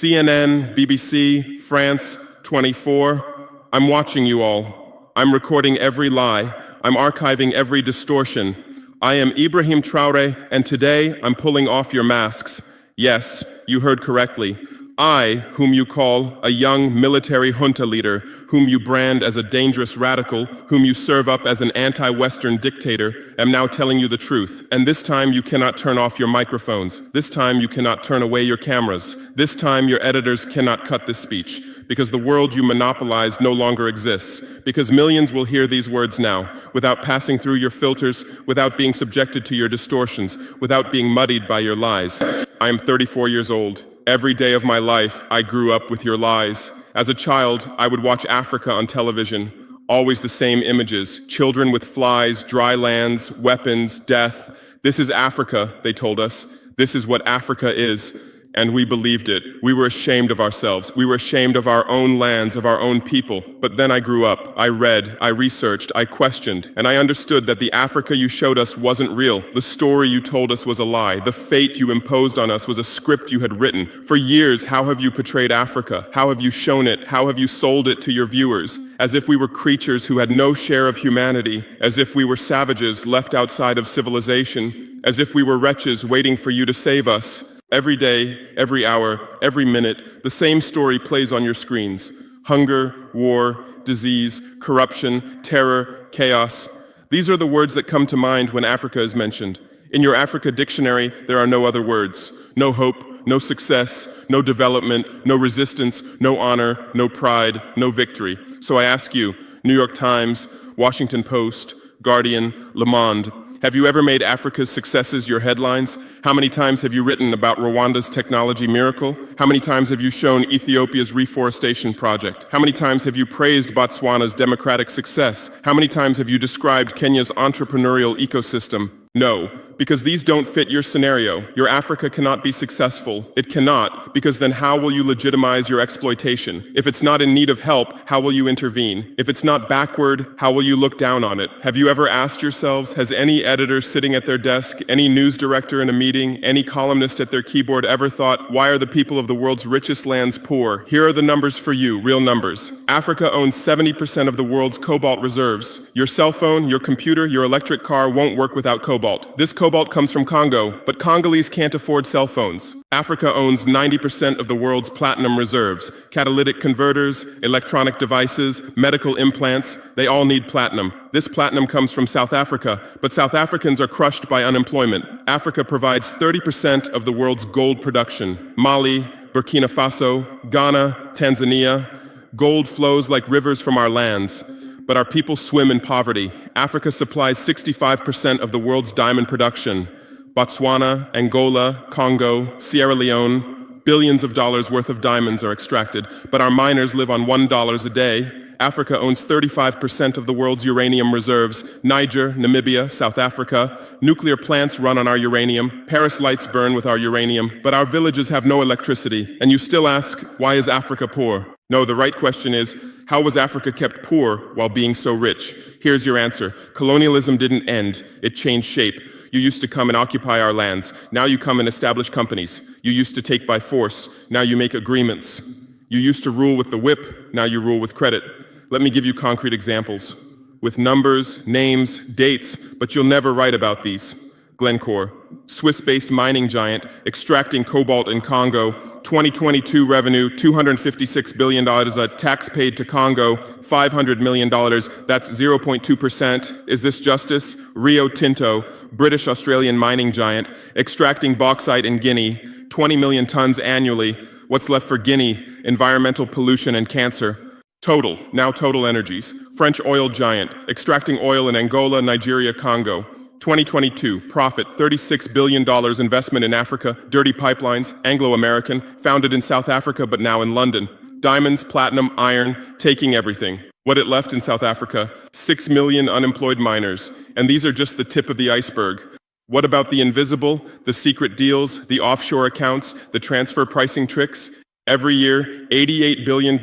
CNN, BBC, France, 24. I'm watching you all. I'm recording every lie. I'm archiving every distortion. I am Ibrahim Traore, and today I'm pulling off your masks. Yes, you heard correctly. I, whom you call a young military junta leader, whom you brand as a dangerous radical, whom you serve up as an anti-Western dictator, am now telling you the truth. And this time you cannot turn off your microphones. This time you cannot turn away your cameras. This time your editors cannot cut this speech, because the world you monopolize no longer exists, because millions will hear these words now, without passing through your filters, without being subjected to your distortions, without being muddied by your lies. I am 34 years old. Every day of my life, I grew up with your lies. As a child, I would watch Africa on television. Always the same images: children with flies, dry lands, weapons, death. This is Africa, they told us. This is what Africa is. And we believed it. We were ashamed of ourselves. We were ashamed of our own lands, of our own people. But then I grew up. I read, I researched, I questioned, and I understood that the Africa you showed us wasn't real. The story you told us was a lie. The fate you imposed on us was a script you had written. For years, how have you portrayed Africa? How have you shown it? How have you sold it to your viewers? As if we were creatures who had no share of humanity, as if we were savages left outside of civilization, as if we were wretches waiting for you to save us. Every day, every hour, every minute, the same story plays on your screens. Hunger, war, disease, corruption, terror, chaos. These are the words that come to mind when Africa is mentioned. In your Africa dictionary, there are no other words. No hope, no success, no development, no resistance, no honor, no pride, no victory. So I ask you, New York Times, Washington Post, Guardian, Le Monde, have you ever made Africa's successes your headlines? How many times have you written about Rwanda's technology miracle? How many times have you shown Ethiopia's reforestation project? How many times have you praised Botswana's democratic success? How many times have you described Kenya's entrepreneurial ecosystem? No, because these don't fit your scenario. Your Africa cannot be successful. It cannot, because then how will you legitimize your exploitation? If it's not in need of help, how will you intervene? If it's not backward, how will you look down on it? Have you ever asked yourselves, has any editor sitting at their desk, any news director in a meeting, any columnist at their keyboard ever thought, why are the people of the world's richest lands poor? Here are the numbers for you, real numbers. Africa owns 70% of the world's cobalt reserves. Your cell phone, your computer, your electric car won't work without cobalt. This cobalt comes from Congo, but Congolese can't afford cell phones. Africa owns 90% of the world's platinum reserves. Catalytic converters, electronic devices, medical implants, they all need platinum. This platinum comes from South Africa, but South Africans are crushed by unemployment. Africa provides 30% of the world's gold production. Mali, Burkina Faso, Ghana, Tanzania. Gold flows like rivers from our lands. But our people swim in poverty. Africa supplies 65% of the world's diamond production. Botswana, Angola, Congo, Sierra Leone, billions of dollars worth of diamonds are extracted, but our miners live on $1 a day. Africa owns 35% of the world's uranium reserves. Niger, Namibia, South Africa. Nuclear plants run on our uranium. Paris lights burn with our uranium. But our villages have no electricity. And you still ask, why is Africa poor? No, the right question is, how was Africa kept poor while being so rich? Here's your answer. Colonialism didn't end. It changed shape. You used to come and occupy our lands. Now you come and establish companies. You used to take by force. Now you make agreements. You used to rule with the whip. Now you rule with credit. Let me give you concrete examples. With numbers, names, dates, but you'll never write about these. Glencore, Swiss-based mining giant, extracting cobalt in Congo. 2022 revenue, $256 billion. A tax paid to Congo, $500 million. That's 0.2%. Is this justice? Rio Tinto, British-Australian mining giant, extracting bauxite in Guinea, 20 million tons annually. What's left for Guinea? Environmental pollution and cancer. Total, now Total Energies, French oil giant, extracting oil in Angola, Nigeria, Congo. 2022, profit, $36 billion investment in Africa, dirty pipelines, Anglo-American, founded in South Africa but now in London. Diamonds, platinum, iron, taking everything. What it left in South Africa? 6 million unemployed miners. And these are just the tip of the iceberg. What about the invisible, the secret deals, the offshore accounts, the transfer pricing tricks? Every year, $88 billion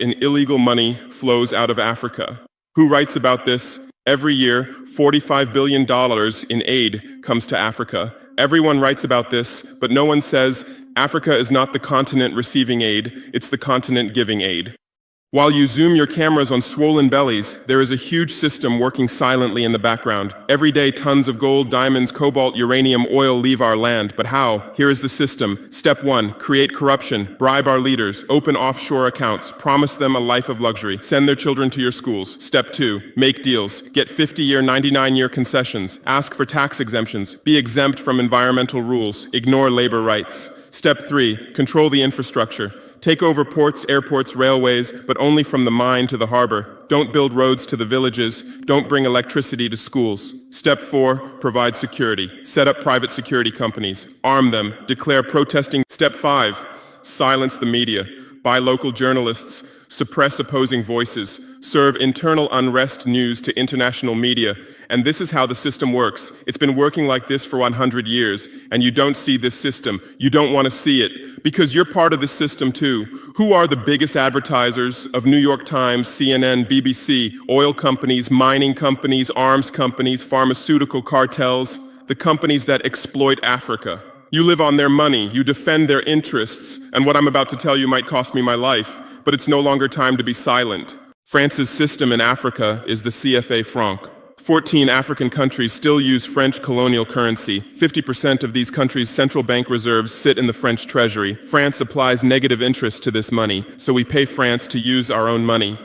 in illegal money flows out of Africa. Who writes about this? Every year, $45 billion in aid comes to Africa. Everyone writes about this, but no one says Africa is not the continent receiving aid, it's the continent giving aid. While you zoom your cameras on swollen bellies, there is a huge system working silently in the background. Every day, tons of gold, diamonds, cobalt, uranium, oil leave our land. But how? Here is the system. Step 1, create corruption, bribe our leaders, open offshore accounts, promise them a life of luxury, send their children to your schools. Step 2, make deals, get 50-year, 99-year concessions, ask for tax exemptions, be exempt from environmental rules, ignore labor rights. Step 3, control the infrastructure. Take over ports, airports, railways, but only from the mine to the harbor. Don't build roads to the villages. Don't bring electricity to schools. Step 4, provide security. Set up private security companies. Arm them. Declare protesting. Step 5, silence the media. Buy local journalists. Suppress opposing voices. Serve internal unrest news to international media. And this is how the system works. It's been working like this for 100 years, and you don't see this system. You don't want to see it, because you're part of this system too. Who are the biggest advertisers of New York Times, CNN, BBC, oil companies, mining companies, arms companies, pharmaceutical cartels, the companies that exploit Africa? You live on their money, you defend their interests, and what I'm about to tell you might cost me my life, but it's no longer time to be silent. France's system in Africa is the CFA franc. 14 African countries still use French colonial currency. 50% of these countries' central bank reserves sit in the French treasury. France applies negative interest to this money, so we pay France to use our own money.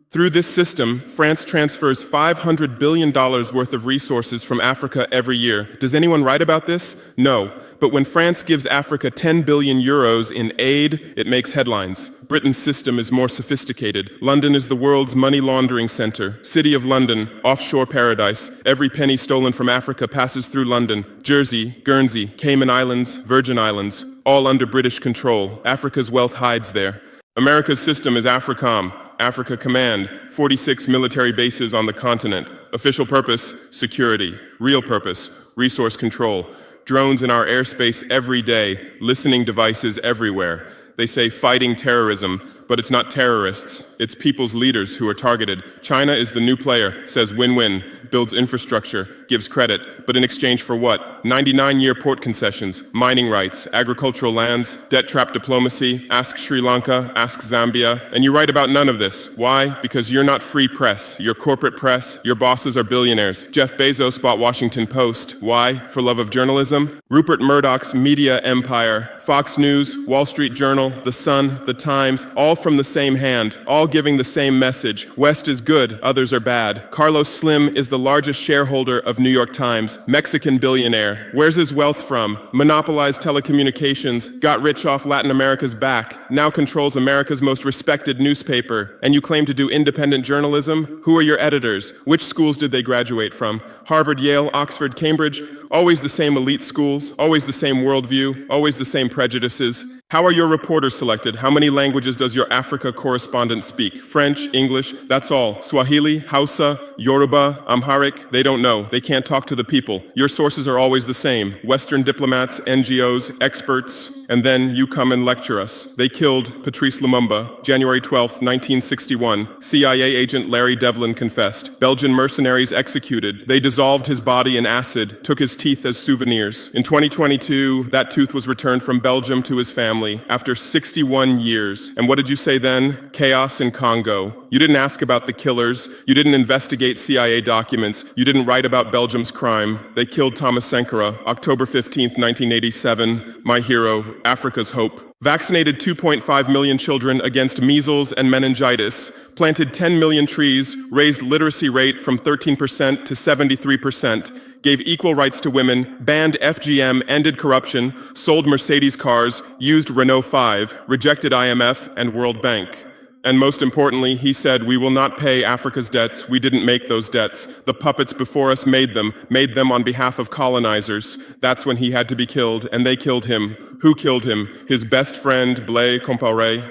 Through this system, France transfers $500 billion worth of resources from Africa every year. Does anyone write about this? No. But when France gives Africa 10 billion euros in aid, it makes headlines. Britain's system is more sophisticated. London is the world's money laundering center. City of London, offshore paradise. Every penny stolen from Africa passes through London. Jersey, Guernsey, Cayman Islands, Virgin Islands, all under British control. Africa's wealth hides there. America's system is AFRICOM. Africa Command, 46 military bases on the continent. Official purpose, security. Real purpose, resource control. Drones in our airspace every day, listening devices everywhere. They say fighting terrorism, but it's not terrorists. It's people's leaders who are targeted. China is the new player, says win-win, builds infrastructure, gives credit, but in exchange for what? 99-year port concessions, mining rights, agricultural lands, debt-trap diplomacy, ask Sri Lanka, ask Zambia, and you write about none of this. Why? Because you're not free press. You're corporate press. Your bosses are billionaires. Jeff Bezos bought Washington Post. Why? For love of journalism? Rupert Murdoch's media empire, Fox News, Wall Street Journal, The Sun, The Times, all from the same hand, all giving the same message. West is good, others are bad. Carlos Slim is the largest shareholder of New York Times, Mexican billionaire. Where's his wealth from? Monopolized telecommunications, got rich off Latin America's back, now controls America's most respected newspaper. And you claim to do independent journalism? Who are your editors? Which schools did they graduate from? Harvard, Yale, Oxford, Cambridge? Always the same elite schools, always the same worldview, always the same prejudices. How are your reporters selected? How many languages does your Africa correspondent speak? French, English, that's all. Swahili, Hausa, Yoruba, Amharic, they don't know. They can't talk to the people. Your sources are always the same. Western diplomats, NGOs, experts, and then you come and lecture us. They killed Patrice Lumumba, January 12th, 1961. CIA agent Larry Devlin confessed. Belgian mercenaries executed. They dissolved his body in acid, took his teeth as souvenirs. In 2022, that tooth was returned from Belgium to his family after 61 years. And what did you say then? Chaos in Congo. You didn't ask about the killers. You didn't investigate CIA documents. You didn't write about Belgium's crime. They killed Thomas Sankara, October 15th, 1987. My hero, Africa's hope. Vaccinated 2.5 million children against measles and meningitis, planted 10 million trees, raised literacy rate from 13% to 73%, gave equal rights to women, banned FGM, ended corruption, sold Mercedes cars, used Renault 5, rejected IMF and World Bank. And most importantly, he said, we will not pay Africa's debts. We didn't make those debts. The puppets before us made them on behalf of colonizers. That's when he had to be killed, and they killed him. Who killed him? His best friend, Blaise Compaoré.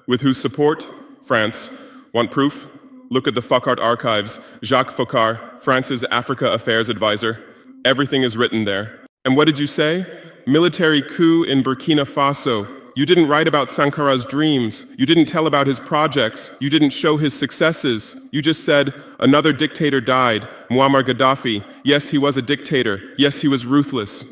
With whose support? France. Want proof? Look at the Focart archives. Jacques Faucard, France's Africa Affairs advisor. Everything is written there. And what did you say? Military coup in Burkina Faso. You didn't write about Sankara's dreams. You didn't tell about his projects. You didn't show his successes. You just said, another dictator died, Muammar Gaddafi. Yes, he was a dictator. Yes, he was ruthless.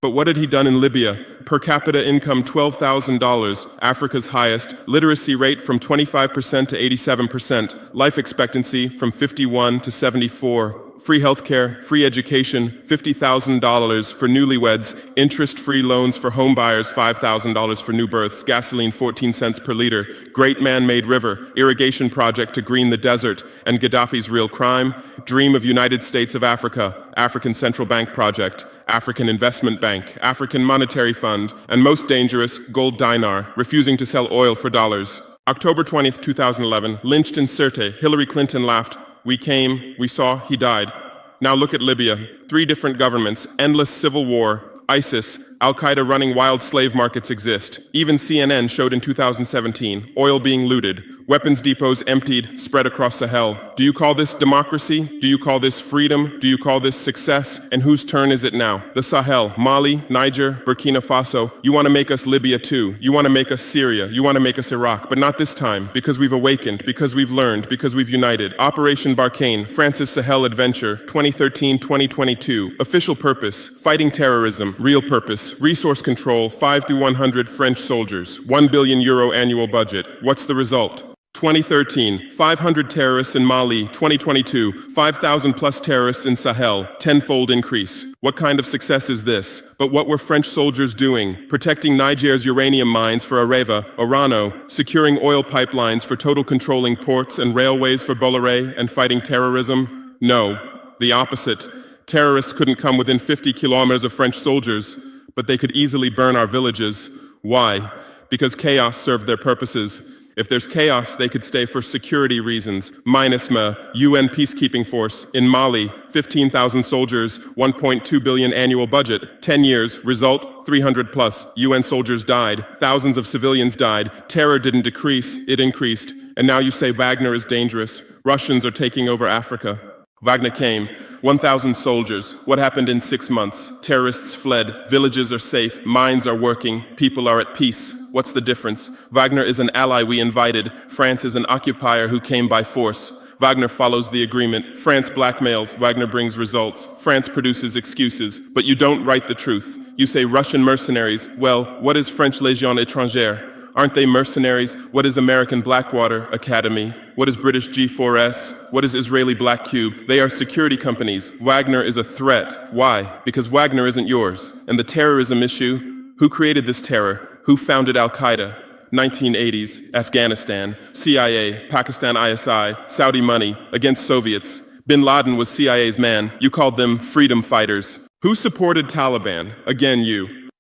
But what had he done in Libya? Per capita income $12,000, Africa's highest. Literacy rate from 25% to 87%. Life expectancy from 51 to 74. Free healthcare, free education, $50,000 for newlyweds, interest-free loans for home buyers, $5,000 for new births, gasoline 14 cents per liter, great man-made river, irrigation project to green the desert, and Gaddafi's real crime, dream of United States of Africa, African Central Bank project, African Investment Bank, African Monetary Fund, and most dangerous, gold dinar, refusing to sell oil for dollars. October 20th, 2011, lynched in Sirte, Hillary Clinton laughed. We came, we saw, he died. Now look at Libya. 3 different governments, endless civil war, ISIS, Al-Qaeda running wild slave markets exist. Even CNN showed in 2017, oil being looted, weapons depots emptied, spread across Sahel. Do you call this democracy? Do you call this freedom? Do you call this success? And whose turn is it now? The Sahel, Mali, Niger, Burkina Faso. You want to make us Libya too. You want to make us Syria. You want to make us Iraq. But not this time, because we've awakened, because we've learned, because we've united. Operation Barkhane, France's Sahel adventure, 2013-2022. Official purpose, fighting terrorism. Real purpose, resource control, 5 through 100 French soldiers. €1 billion annual budget. What's the result? 2013, 500 terrorists in Mali. 2022, 5,000 plus terrorists in Sahel. Tenfold increase. What kind of success is this? But what were French soldiers doing? Protecting Niger's uranium mines for Areva, Orano, securing oil pipelines for Total, controlling ports and railways for Bolloré, and fighting terrorism? No, the opposite. Terrorists couldn't come within 50 kilometers of French soldiers, but they could easily burn our villages. Why? Because chaos served their purposes. If there's chaos, they could stay for security reasons. MINUSMA, UN peacekeeping force. In Mali, 15,000 soldiers, 1.2 billion annual budget. 10 years, result, 300 plus. UN soldiers died. Thousands of civilians died. Terror didn't decrease, it increased. And now you say Wagner is dangerous. Russians are taking over Africa. Wagner came, 1,000 soldiers. What happened in 6 months? Terrorists fled, villages are safe, mines are working, people are at peace. What's the difference? Wagner is an ally we invited. France is an occupier who came by force. Wagner follows the agreement. France blackmails, Wagner brings results. France produces excuses, but you don't write the truth. You say Russian mercenaries. Well, what is French Légion étrangère? Aren't they mercenaries? What is American Blackwater Academy? What is British G4S? What is Israeli Black Cube? They are security companies. Wagner is a threat. Why? Because Wagner isn't yours. And the terrorism issue? Who created this terror? Who founded Al-Qaeda? 1980s, Afghanistan, CIA, Pakistan ISI, Saudi money, against Soviets. Bin Laden was CIA's man. You called them freedom fighters. Who supported Taliban? Again, you.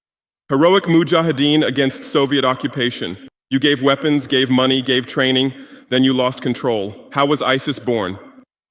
Heroic mujahideen against Soviet occupation. You gave weapons, gave money, gave training, then you lost control. How was ISIS born?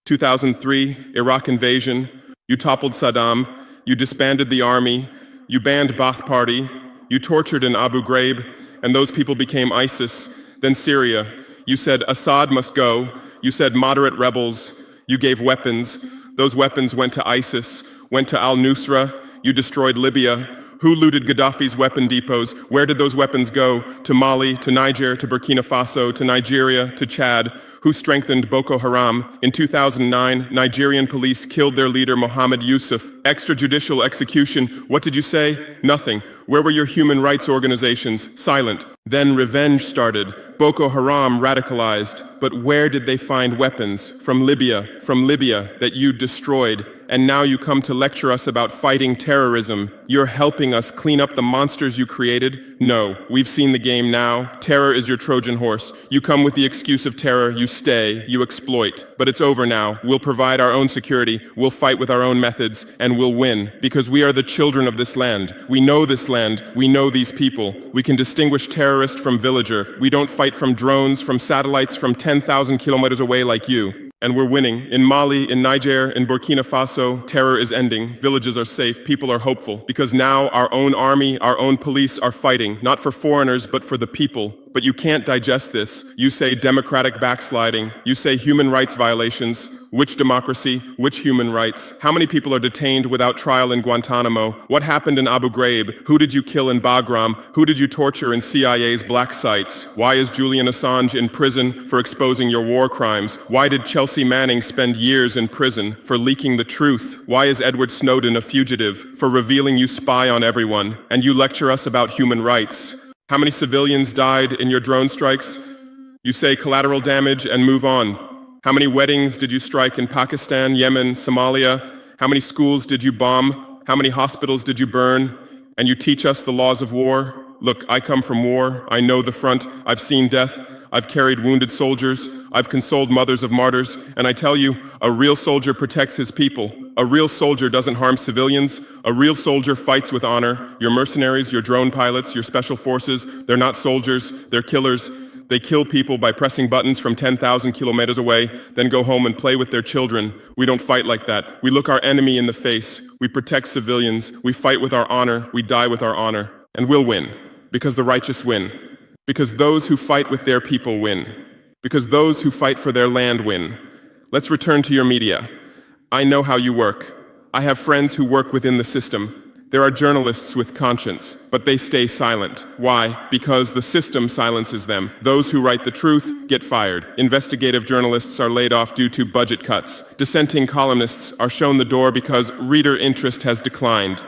2003, Iraq invasion. You toppled Saddam. You disbanded the army. You banned Ba'ath Party. You tortured in Abu Ghraib, and those people became ISIS. Then Syria. You said Assad must go. You said moderate rebels. You gave weapons. Those weapons went to ISIS, went to al-Nusra. You destroyed Libya. Who looted Gaddafi's weapon depots? Where did those weapons go? To Mali, to Niger, to Burkina Faso, to Nigeria, to Chad? Who strengthened Boko Haram? In 2009, Nigerian police killed their leader Mohammed Yusuf. Extrajudicial execution. What did you say? Nothing. Where were your human rights organizations? Silent. Then revenge started. Boko Haram radicalized. But where did they find weapons? From Libya, that you destroyed. And now you come to lecture us about fighting terrorism. You're helping us clean up the monsters you created? No, we've seen the game now. Terror is your Trojan horse. You come with the excuse of terror, you stay, you exploit. But it's over now. We'll provide our own security, we'll fight with our own methods, and we'll win. Because we are the children of this land. We know this land, we know these people. We can distinguish terrorist from villager. We don't fight from drones, from satellites, from 10,000 kilometers away like you. And we're winning. In Mali, in Niger, in Burkina Faso, terror is ending. Villages are safe. People are hopeful. Because now our own army, our own police are fighting, not for foreigners, but for the people. But you can't digest this. You say democratic backsliding. You say human rights violations. Which democracy? Which human rights? How many people are detained without trial in Guantanamo? What happened in Abu Ghraib? Who did you kill in Bagram? Who did you torture in CIA's black sites? Why is Julian Assange in prison for exposing your war crimes? Why did Chelsea Manning spend years in prison for leaking the truth? Why is Edward Snowden a fugitive for revealing you spy on everyone? And you lecture us about human rights. How many civilians died in your drone strikes? You say collateral damage and move on. How many weddings did you strike in Pakistan, Yemen, Somalia? How many schools did you bomb? How many hospitals did you burn? And you teach us the laws of war? Look, I come from war. I know the front. I've seen death. I've carried wounded soldiers. I've consoled mothers of martyrs. And I tell you, a real soldier protects his people. A real soldier doesn't harm civilians. A real soldier fights with honor. Your mercenaries, your drone pilots, your special forces, they're not soldiers, they're killers. They kill people by pressing buttons from 10,000 kilometers away, then go home and play with their children. We don't fight like that. We look our enemy in the face. We protect civilians. We fight with our honor. We die with our honor. And we'll win. Because the righteous win. Because those who fight with their people win. Because those who fight for their land win. Let's return to your media. I know how you work. I have friends who work within the system. There are journalists with conscience, but they stay silent. Why? Because the system silences them. Those who write the truth get fired. Investigative journalists are laid off due to budget cuts. Dissenting columnists are shown the door because reader interest has declined.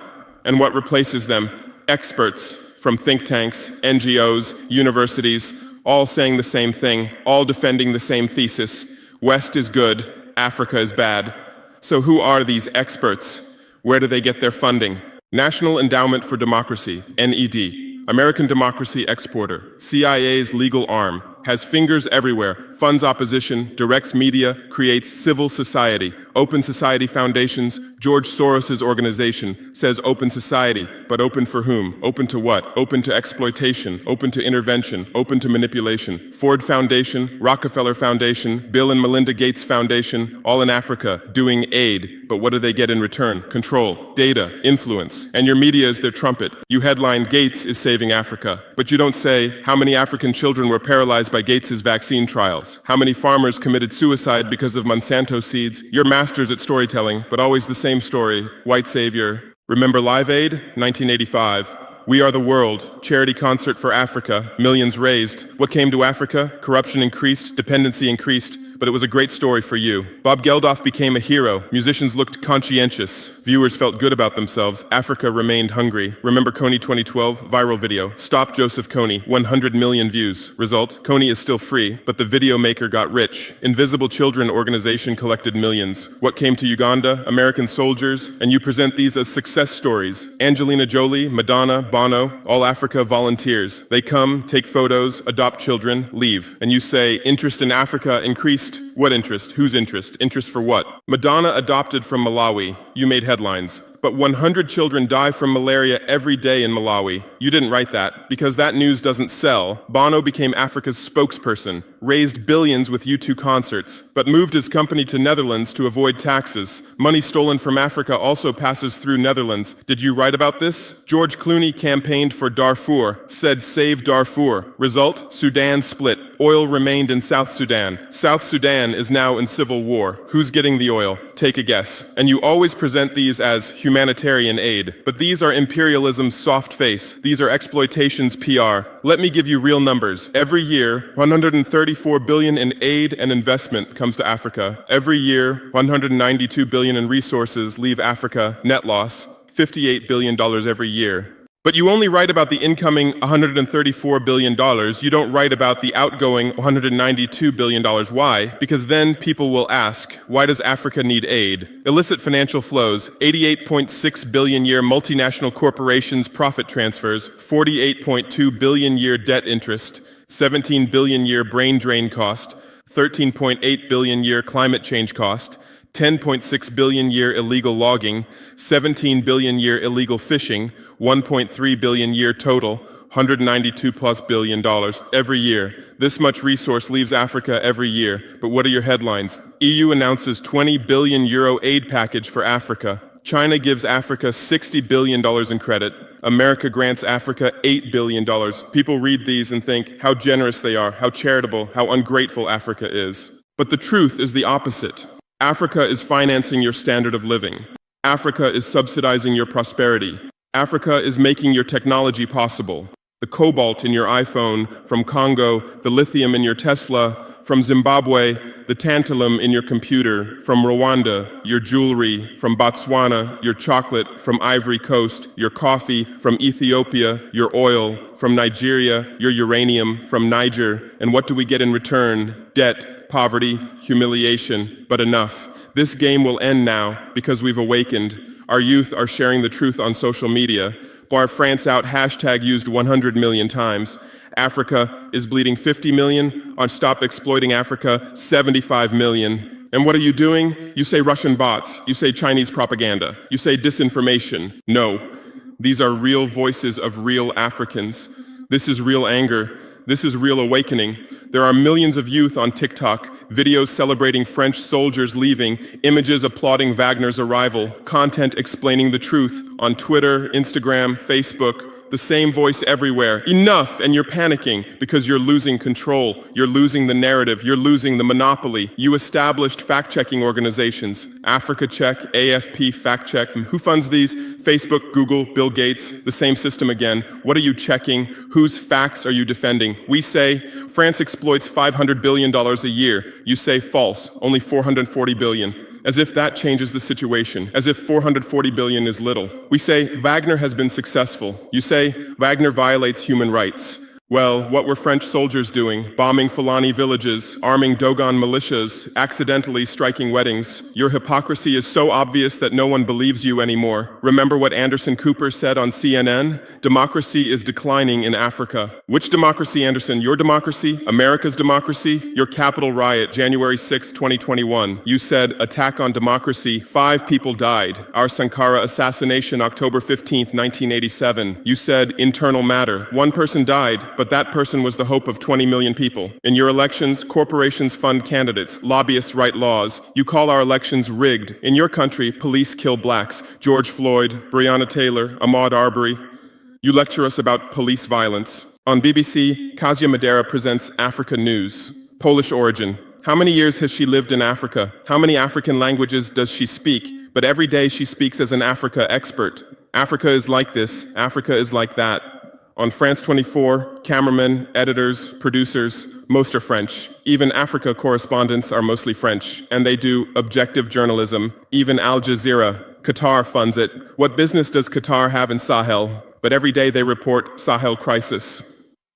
And what replaces them? Experts from think tanks, NGOs, universities, all saying the same thing, all defending the same thesis. West is good, Africa is bad. So who are these experts? Where do they get their funding? National Endowment for Democracy, NED, American democracy exporter, CIA's legal arm, has fingers everywhere, funds opposition, directs media, creates civil society. Open Society Foundations, George Soros's organization, says open society, but open for whom? Open to what? Open to exploitation, open to intervention, open to manipulation. Ford Foundation, Rockefeller Foundation, Bill and Melinda Gates Foundation, all in Africa, doing aid. But what do they get in return? Control, data, influence. And your media is their trumpet. You headline, Gates is saving Africa. But you don't say, how many African children were paralyzed by Gates's vaccine trials? How many farmers committed suicide because of Monsanto seeds? You're masters at storytelling, but always the same story. White savior. Remember Live Aid? 1985. We Are the World, charity concert for Africa, millions raised. What came to Africa? Corruption increased, dependency increased, but it was a great story for you. Bob Geldof became a hero. Musicians looked conscientious. Viewers felt good about themselves. Africa remained hungry. Remember Kony 2012? Viral video. Stop Joseph Kony. 100 million views. Result? Kony is still free, but the video maker got rich. Invisible Children organization collected millions. What came to Uganda? American soldiers. And you present these as success stories. Angelina Jolie, Madonna, Bono, all Africa volunteers. They come, take photos, adopt children, leave. And you say, interest in Africa increased. What interest? Whose interest? Interest for what? Madonna adopted from Malawi. You made headlines. But 100 children die from malaria every day in Malawi. You didn't write that, because that news doesn't sell. Bono became Africa's spokesperson, raised billions with U2 concerts, but moved his company to Netherlands to avoid taxes. Money stolen from Africa also passes through Netherlands. Did you write about this? George Clooney campaigned for Darfur, said save Darfur. Result? Sudan split. Oil remained in South Sudan. South Sudan is now in civil war. Who's getting the oil? Take a guess. And you always present these as humanitarian aid. But these are imperialism's soft face. These are exploitation's PR. Let me give you real numbers. Every year, 134 billion in aid and investment comes to Africa. Every year, 192 billion in resources leave Africa, net loss, $58 billion every year. But you only write about the incoming $134 billion. You don't write about the outgoing $192 billion. Why? Because then people will ask, why does Africa need aid? Illicit financial flows, 88.6 billion year multinational corporations profit transfers, 48.2 billion year debt interest, 17 billion year brain drain cost, 13.8 billion year climate change cost, 10.6 billion year illegal logging, 17 billion year illegal fishing, 1.3 billion year total, 192 plus billion dollars every year. This much resource leaves Africa every year. But what are your headlines? EU announces 20 billion euro aid package for Africa. China gives Africa $60 billion in credit. America grants Africa $8 billion. People read these and think how generous they are, how charitable, how ungrateful Africa is. But the truth is the opposite. Africa is financing your standard of living. Africa is subsidizing your prosperity. Africa is making your technology possible. The cobalt in your iPhone, from Congo, the lithium in your Tesla, from Zimbabwe, the tantalum in your computer, from Rwanda, your jewelry, from Botswana, your chocolate, from Ivory Coast, your coffee, from Ethiopia, your oil, from Nigeria, your uranium, from Niger, and what do we get in return? Debt, poverty, humiliation, but enough. This game will end now because we've awakened. Our youth are sharing the truth on social media. Bar France out hashtag used 100 million times. Africa is bleeding 50 million. On Stop Exploiting Africa, 75 million. And what are you doing? You say Russian bots. You say Chinese propaganda. You say disinformation. No. These are real voices of real Africans. This is real anger. This is real awakening. There are millions of youth on TikTok, videos celebrating French soldiers leaving, images applauding Wagner's arrival, content explaining the truth on Twitter, Instagram, Facebook. The same voice everywhere. Enough! And you're panicking because you're losing control. You're losing the narrative. You're losing the monopoly. You established fact-checking organizations. Africa Check, AFP Fact Check. Who funds these? Facebook, Google, Bill Gates. The same system again. What are you checking? Whose facts are you defending? We say France exploits $500 billion a year. You say false. Only $440 billion. As if that changes the situation, as if 440 billion is little. We say Wagner has been successful. You say Wagner violates human rights. Well, what were French soldiers doing? Bombing Fulani villages, arming Dogon militias, accidentally striking weddings. Your hypocrisy is so obvious that no one believes you anymore. Remember what Anderson Cooper said on CNN? Democracy is declining in Africa. Which democracy, Anderson? Your democracy? America's democracy? Your Capitol riot, January 6, 2021. You said, attack on democracy. 5 people died. Our Sankara assassination, October 15th, 1987. You said, internal matter. 1 person died, but that person was the hope of 20 million people. In your elections, corporations fund candidates, lobbyists write laws. You call our elections rigged. In your country, police kill blacks. George Floyd, Breonna Taylor, Ahmaud Arbery. You lecture us about police violence. On BBC, Kasia Madera presents Africa News. Polish origin. How many years has she lived in Africa? How many African languages does she speak? But every day she speaks as an Africa expert. Africa is like this. Africa is like that. On France 24, cameramen, editors, producers, most are French. Even Africa correspondents are mostly French, and they do objective journalism. Even Al Jazeera. Qatar funds it. What business does Qatar have in Sahel? But every day they report Sahel crisis.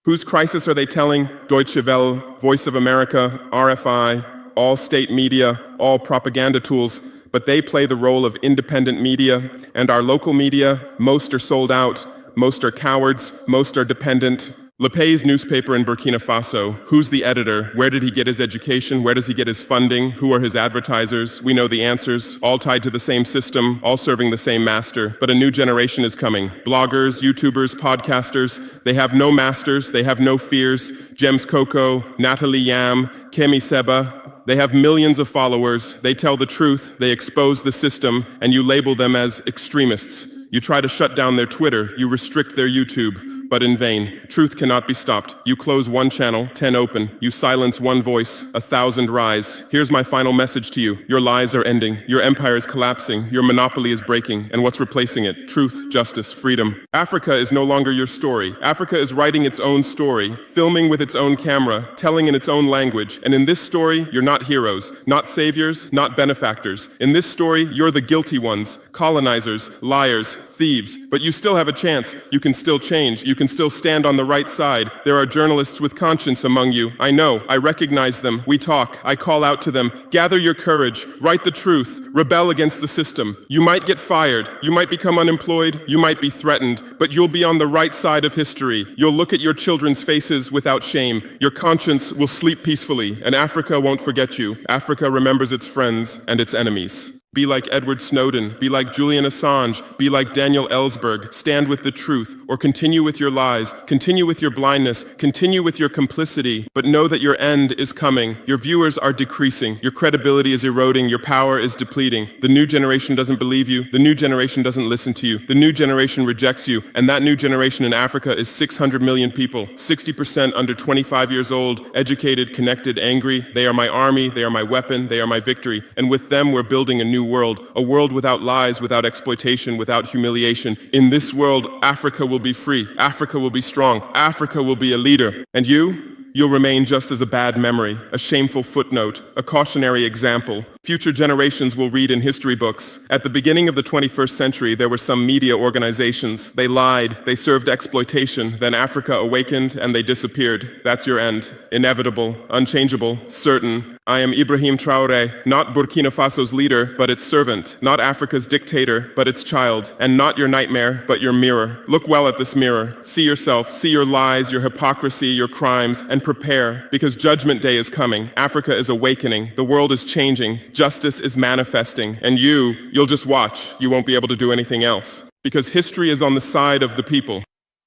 Whose crisis are they telling? Deutsche Welle, Voice of America, RFI, all state media, all propaganda tools, but they play the role of independent media, and our local media, most are sold out. Most are cowards, most are dependent. Le Pay's newspaper in Burkina Faso, who's the editor? Where did he get his education? Where does he get his funding? Who are his advertisers? We know the answers, all tied to the same system, all serving the same master. But a new generation is coming. Bloggers, YouTubers, podcasters, they have no masters, they have no fears. Jems Coco, Natalie Yam, Kemi Seba, they have millions of followers. They tell the truth, they expose the system, and you label them as extremists. You try to shut down their Twitter, you restrict their YouTube, but in vain. Truth cannot be stopped. You close one channel, 10 open. You silence one voice, 1,000 rise. Here's my final message to you. Your lies are ending. Your empire is collapsing. Your monopoly is breaking. And what's replacing it? Truth, justice, freedom. Africa is no longer your story. Africa is writing its own story, filming with its own camera, telling in its own language. And in this story, you're not heroes, not saviors, not benefactors. In this story, you're the guilty ones, colonizers, liars, thieves. But you still have a chance. You can still change. You can still stand on the right side. There are journalists with conscience among you. I know. I recognize them. We talk. I call out to them. Gather your courage. Write the truth. Rebel against the system. You might get fired. You might become unemployed. You might be threatened. But you'll be on the right side of history. You'll look at your children's faces without shame. Your conscience will sleep peacefully. And Africa won't forget you. Africa remembers its friends and its enemies. Be like Edward Snowden, be like Julian Assange, be like Daniel Ellsberg. Stand with the truth, or continue with your lies, continue with your blindness, continue with your complicity, but know that your end is coming. Your viewers are decreasing, your credibility is eroding, your power is depleting. The new generation doesn't believe you, the new generation doesn't listen to you, the new generation rejects you, and that new generation in Africa is 600 million people, 60% under 25 years old, educated, connected, angry. They are my army, they are my weapon, they are my victory, and with them we're building a new world, a world without lies, without exploitation, without humiliation. In this world, Africa will be free, Africa will be strong, Africa will be a leader. And you'll remain just as a bad memory, a shameful footnote, a cautionary example. Future generations will read in history books. At the beginning of the 21st century, there were some media organizations. They lied, they served exploitation, then Africa awakened and they disappeared. That's your end. Inevitable, unchangeable, certain. I am Ibrahim Traore, not Burkina Faso's leader, but its servant, not Africa's dictator, but its child, and not your nightmare, but your mirror. Look well at this mirror. See yourself, see your lies, your hypocrisy, your crimes, and prepare, because Judgment Day is coming. Africa is awakening. The world is changing. Justice is manifesting. And you'll just watch. You won't be able to do anything else. Because history is on the side of the people.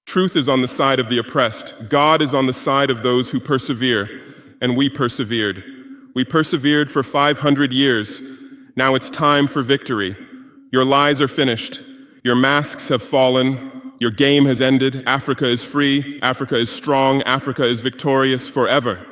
Truth is on the side of the oppressed. God is on the side of those who persevere. And we persevered. We persevered for 500 years. Now it's time for victory. Your lies are finished. Your masks have fallen. Your game has ended. Africa is free. Africa is strong. Africa is victorious forever.